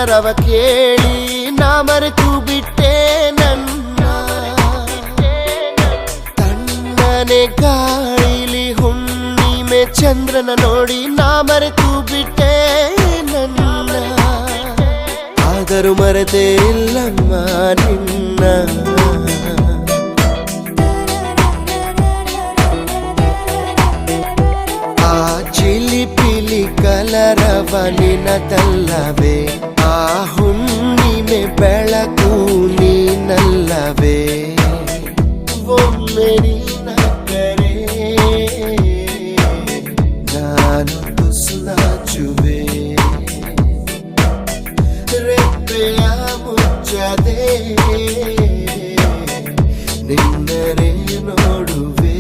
ರವ ಕೇಳಿ ನಾ ಮರೆತು ಬಿಟ್ಟೆ ನನ್ನ ತಣ್ಣನೆ ಗಾಳಿಲಿ ಹುಣ್ಣಿಮೆ ಚಂದ್ರನ ನೋಡಿ ನಾ ಮರೆತು ಬಿಟ್ಟೆ ನನ್ನ ಆದರೂ ಮರೆತೇ ಇಲ್ಲಮ್ಮ ನಿನ್ನ ಚಿಲಿಪಿಲಿ ಕಲರವ ನಿನದಲ್ಲವೇ ಆ ಹುಣ್ಣಿಮೆ ಬೆಳಕು ನೀನಲ್ಲವೇ ಒಮ್ಮೆ ನೀನಕ್ಕರೆ ನಾನು ತುಸು ನಾಚುವೆ ರೆಪ್ಪೆಯ ಮುಚ್ಚದೆ ನಿನ್ನರೆ ನೋಡುವೆ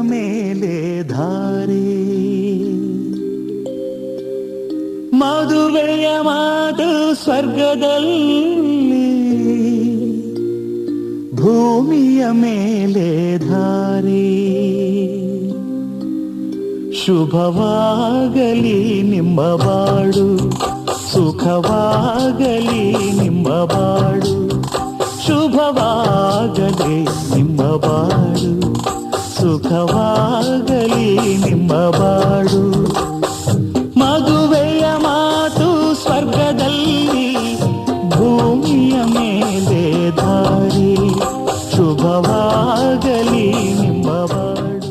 ಮೇಲೆ ಧಾರೆ ಮದುವೆಯ ಮಾತು ಸ್ವರ್ಗದಲ್ಲಿ ಭೂಮಿಯ ಮೇಲೆ ಧಾರೆ ಶುಭವಾಗಲಿ ನಿಮ್ಮ ಬಾಳು ಸುಖವಾಗಲಿ ನಿಮ್ಮ ಬಾಳು ಶುಭವಾಗಲಿ ನಿಮ್ಮ ಬಾಳು ಸುಖವಾಗಲಿ ನಿಮ್ಮ ಬಾಳು ಮದುವೆಯ ಮಾತು ಸ್ವರ್ಗದಲ್ಲಿ ಭೂಮಿಯ ಮೇಲೆ ಧಾರೆ ಶುಭವಾಗಲಿ ನಿಮ್ಮ ಬಾಳು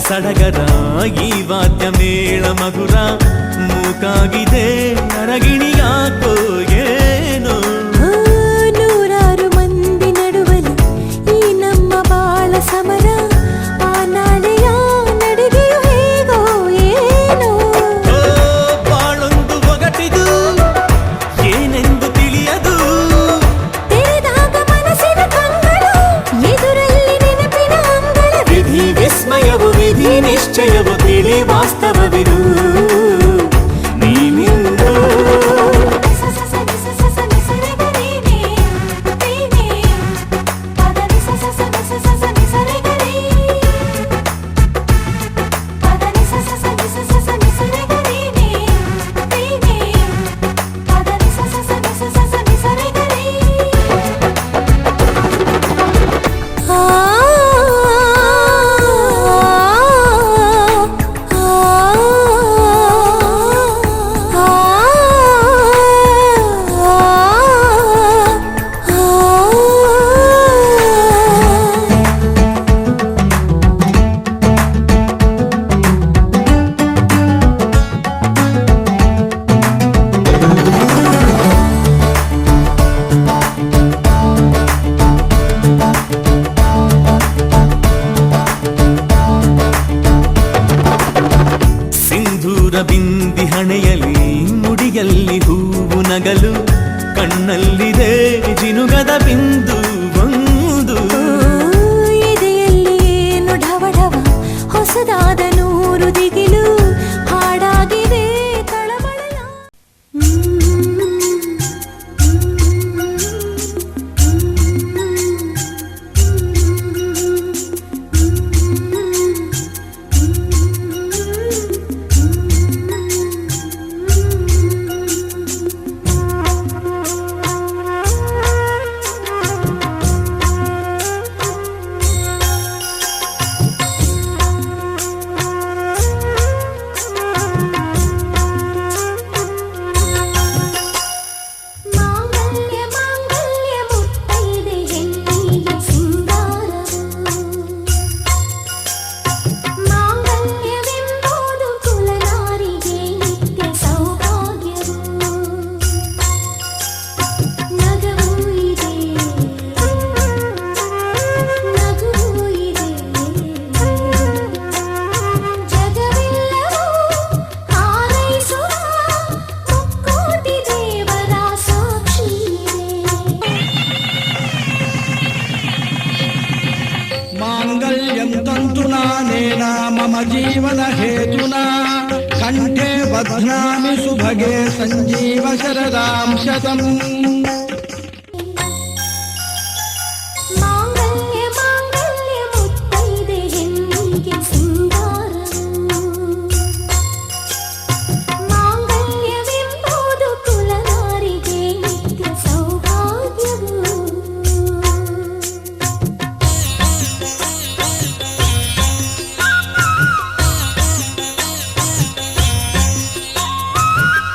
ಸಡಗರ ಈ ವಾದ್ಯ ಮೇಳ ಮಧುರ ಮೂಕಾಗಿದೆ ನರಗಿಣಿ ಯಾಕೋ ಏನೋ ನೂರಾರು ಮಂದಿ ನಡುವಲಿ ಈ ನಮ್ಮ ಬಾಳ ಸಮರ ಆ ನಾಳೆಯ ನಡಿಗೆಯು ಹೇಗೋ ಏನೋ ಬಾಳೊಂದು ಒಗಟಿದು ಏನೆಂದು ತಿಳಿಯದು ತೆರೆದಾಗ ಮನಸ್ಸಿನ ಕಂಗಳು ಎದುರಲ್ಲಿ ನೆನಪಿನ ಅಂಗಳ ವಿಧಿ ವಿಸ್ಮಯವು ವಿಧಿ ನಿಶ್ಚಯವು ತಿಳಿ ವಾಸ್ತವವಿದು ಸಿಂಧೂರ ಬಿಂದಿ ಹಣೆಯಲ್ಲಿ ಮುಡಿಯಲ್ಲಿ ಹೂವು ನಗಲು ಕಣ್ಣಲ್ಲಿದೆ ಜಿನುಗದ ಬಿಂದು ಒಂದು ಎದೆಯಲ್ಲಿ ಏನು ಢವ ಢವ ಹೊಸದಾದ ನೂರು ದಿಗಿಲು ಹಾಡಾಗಿದೆ ತಳಮಳಲ ಮಾಂಗಲ್ಯ ಮಾಂಗಲ್ಯ ಮುತ್ತೈದೆ ಹೆಣ್ಣಿಗೆ ಸಿಂಗಾರವು ಮಾಂಗಲ್ಯವೆಂಬುದು ಕುಲನಾರಿಗೆ ನಿತ್ಯ ಸೌಭಾಗ್ಯವು ನಗವೂ ಇದೆ ನಗುವೂ ಇದೆ ಜಗವೆಲ್ಲವೂ ಹಾರೈಸುವ ಮುಕ್ಕೋಟಿ ದೇವರ ಸಾಕ್ಷಿ माङ्गल्यं तन्तुनानेन मम जीवनहेतुना कण्ठे बध्नामि सुभगे सञ्जीव शरदां शतम् ಮಾಂಗಲ್ಯ ಮಾಂಗಲ್ಯ ಮುತ್ತೈದೆ ಹೆಣ್ಣಿಗೆ ಸಿಂಗಾರವು ಮಾಂಗಲ್ಯವೆಂಬುದು ಕುಲನಾರಿಗೆ ನಿತ್ಯ ಸೌಭಾಗ್ಯವು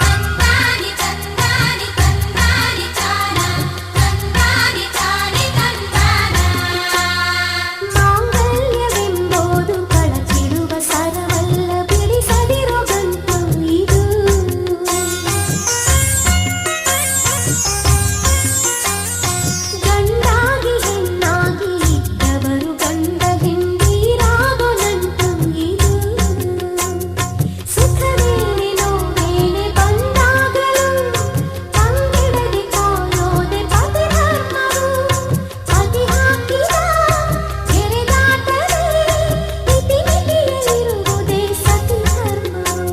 ತಂದಾನಿ ತಂದಾನಿ ತಂದಾನಿ ತಾನ ತಂದಾನಿ ತಾನಿ ತಂದಾನ ಮಾಂಗಲ್ಯವೆಂಬುದು ಕಳಚಿಡುವ ಸರವಲ್ಲ ಬಿಡಿಸದಿರೋ ಗಂಟು ಇದು ಗಂಡಾಗಿ ಹೆಣ್ಣಾಗಿ ಇದ್ದವರು ಗಂಡ ಹೆಂಡೀರಾಗೋ ನಂಟು ಇದು ಸುಖವೇನೆ ನೋವೇನೆ ಬಂದಾಗಲೂ ತಂಗಿಡದೆ ಕಾಯೋದೆ ಪತಿ ಧರ್ಮವು ಪತಿ ಹಾಕಿದ ಕೆರೆದಾಟವೇ ಇತಿಮಿತಿಯಲ್ಲಿರುವುದೇ ಸತಿ ಧರ್ಮವು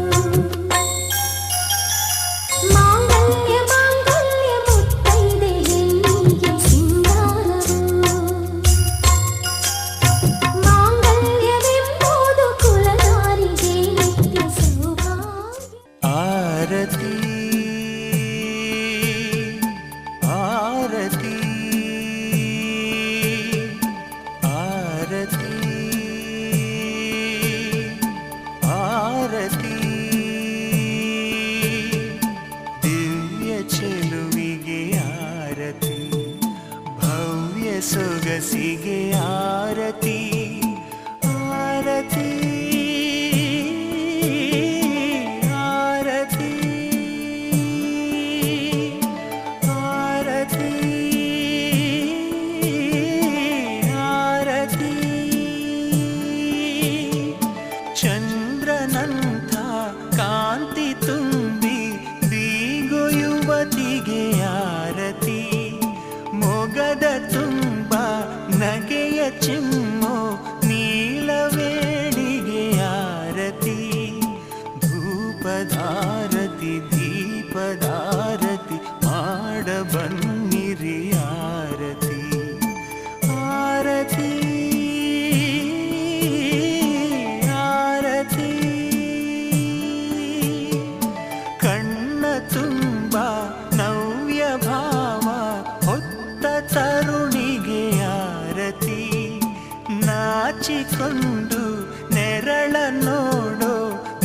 ಮಾಂಗಲ್ಯ ಮಾಂಗಲ್ಯ ಮುತ್ತೈದೆ ಹೆಣ್ಣಿಗೆ ಸಿಂಗಾರವು ಮಾಂಗಲ್ಯವೆಂಬುದು ಕುಲನಾರಿಗೆ ನಿತ್ಯ ಸೌಭಾಗ್ಯ ಆರತಿ ಆರತಿ ಆರತಿ ಆರತಿ ದಿವ್ಯ ಚೆಲುವಿಗೆ ಆರತಿ ಭವ್ಯ ಸೊಗಸಿಗೆ ಆರತಿ ಆರತಿ ಆರತಿ ಆರತಿ ಆರತಿ ಚಂದ್ರನಂಥ ಕಾಂತಿ ತುಂಬಿ ಬೀಗೋ ಯುವತಿಗೆ ಆರತಿ ಮೊಗದ ತುಂಬ ನಗೆಯ ಚಿಮ್ಮೋ ನೀಲವೇಣಿಗೆ ಆರತಿ ಧೂಪಧಾರತಿ ದೀಪಧಾರತಿ ಮಾಡ ಬನ್ನಿರಿ ಆರತಿ ಆರತಿ ಆರತಿ ಕಣ್ಣ ತುಂಬ ನವ್ಯ ಭಾವ ಹೊತ್ತ ತರುಣಿಗೆ ಆರತಿ ನಾಚಿಕೊಂಡು ನೆರಳ ನೋಡೋ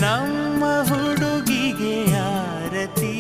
ನಮ್ಮ ಹುಡುಗಿಗೆ ಆರತಿ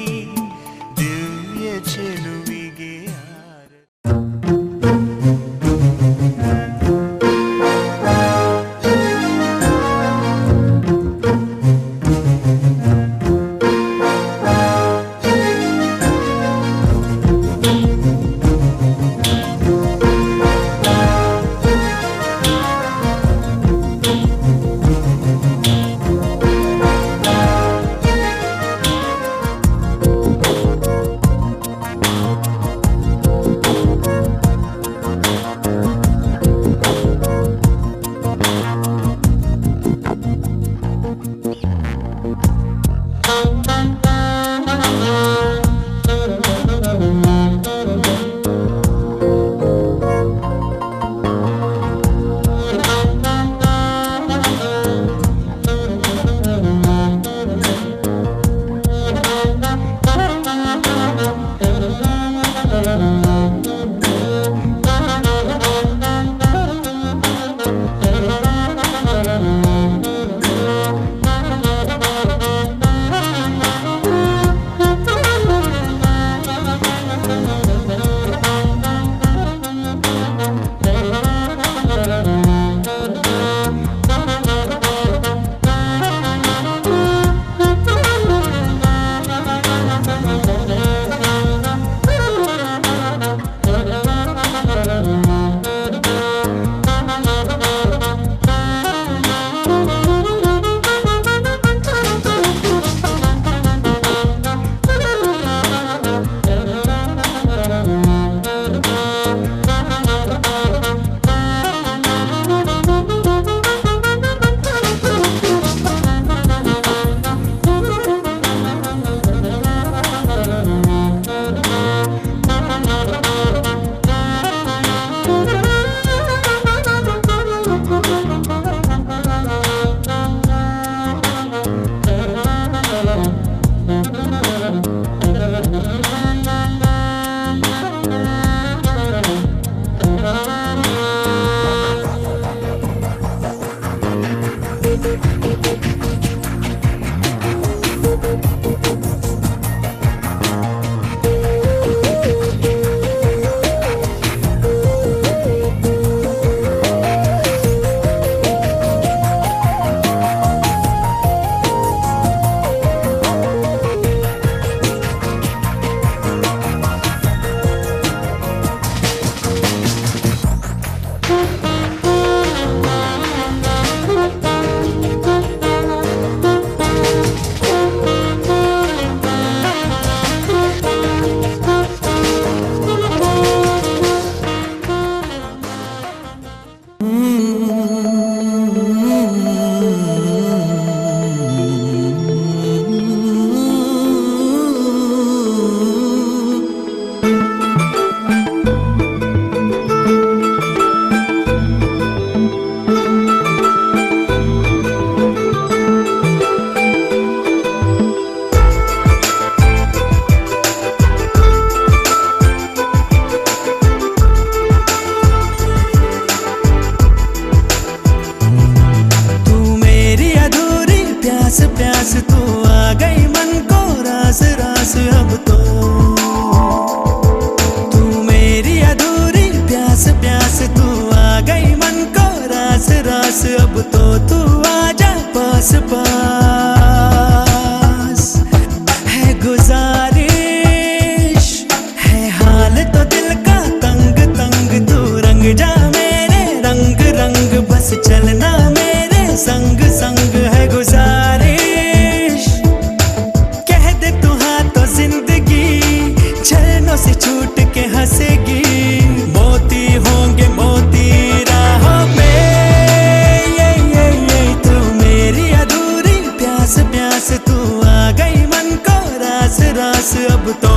प्यास तू आ गई मन को रास रास अब तो तू मेरी अधूरी प्यास प्यास तू आ गई मन को रास रास अब तो तू आजा पास पास है गुजारिश है हाल तो दिल का तंग तंग तू रंग जा मेरे रंग रंग बस चलना मेरे संग संग है गुजारिश कह दे तू हाँ तो जिंदगी छलनों से छूट के हंसेगी मोती होंगे मोती राहों पे ये तू मेरी अधूरी प्यास प्यास तू आ गई मन को रास रास अब तो